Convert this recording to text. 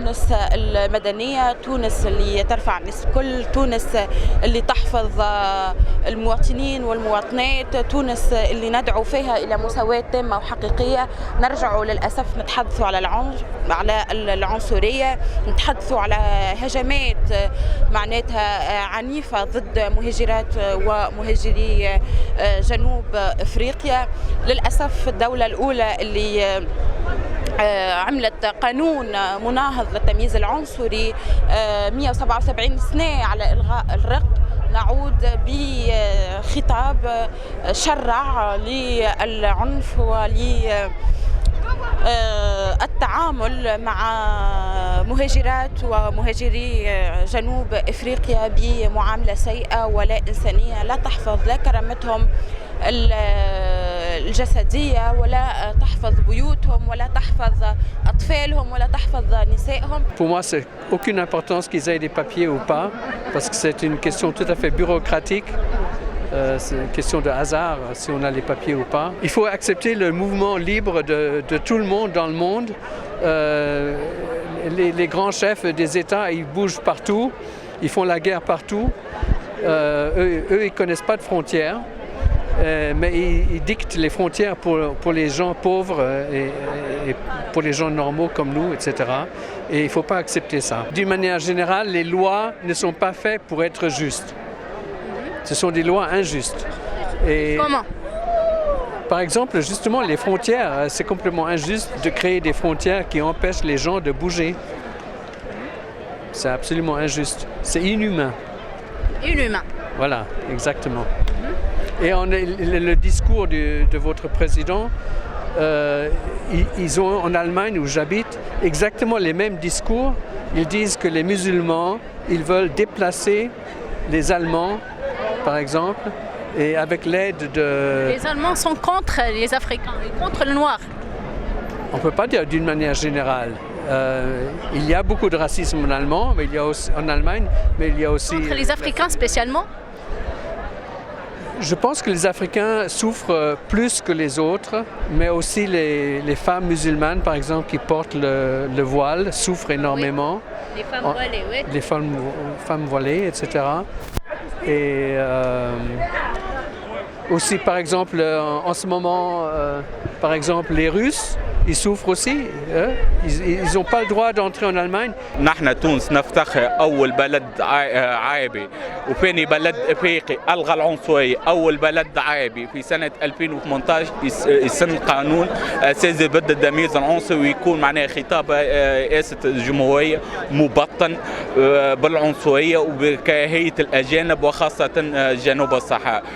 تونس المدنية، تونس اللي ترفع الناس الكل، تونس اللي تحفظ المواطنين والمواطنات، تونس اللي ندعو فيها إلى مساواة تامة وحقيقية. نرجع للأسف نتحدثوا على العنف، على العنصرية، نتحدثوا على هجمات معناتها عنيفة ضد مهاجرات ومهاجري جنوب أفريقيا. للأسف الدولة الأولى اللي عملت قانون مناهض للتمييز العنصري 177 سنة على إلغاء الرق، نعود بخطاب شرع للعنف وللتعامل مع مهاجرات ومهاجري جنوب إفريقيا بمعاملة سيئة ولا إنسانية، لا تحفظ لا كرامتهم الجسدية، ولا تحفظ بيوتهم، ولا تحفظ أطفالهم، ولا تحفظ نسائهم. Pour moi, c'est aucune importance qu'ils aient des papiers ou pas, parce que c'est une question tout à fait bureaucratique. C'est une question de hasard si on a les papiers ou pas. Il faut accepter le mouvement libre de tout le monde dans le monde. Les grands chefs des États, ils bougent partout, ils font la guerre partout. Eux, ils ne connaissent pas de frontières. Mais ils dictent les frontières pour les gens pauvres et pour les gens normaux comme nous, etc. Et il ne faut pas accepter ça. D'une manière générale, les lois ne sont pas faites pour être justes. Ce sont des lois injustes. Et comment? Par exemple, justement, les frontières, c'est complètement injuste de créer des frontières qui empêchent les gens de bouger. C'est absolument injuste. C'est inhumain. Inhumain. Voilà, exactement. Et le discours de votre président, ils ont en Allemagne où j'habite exactement les mêmes discours. Ils disent que les musulmans, ils veulent déplacer les Allemands, par exemple, et avec l'aide de... Les Allemands sont contre les Africains et contre le noir. On ne peut pas dire d'une manière générale. Il y a beaucoup de racisme en Allemagne, mais il y a aussi, en Allemagne, mais il y a aussi... Contre les Africains spécialement? Je pense que les Africains souffrent plus que les autres, mais aussi les femmes musulmanes, par exemple, qui portent le voile, souffrent énormément. Oui. Les femmes voilées, oui. Les femmes voilées, etc. Et aussi, par exemple, en ce moment, par exemple, les Russes, ils souffrent aussi. Ils n'ont pas le droit d'entrer en Allemagne. نحن تونس نفتخر أول بلد عربي وثاني بلد إفريقي ألغى العنصرية، أول بلد عربي في سنة 2018 يسن قانون أساسي ضد التمييز العنصري، ويكون معناه خطاب رئاسة الجمهورية مبطن بالعنصرية وبكراهية الأجانب وخاصة جنوب الصحراء.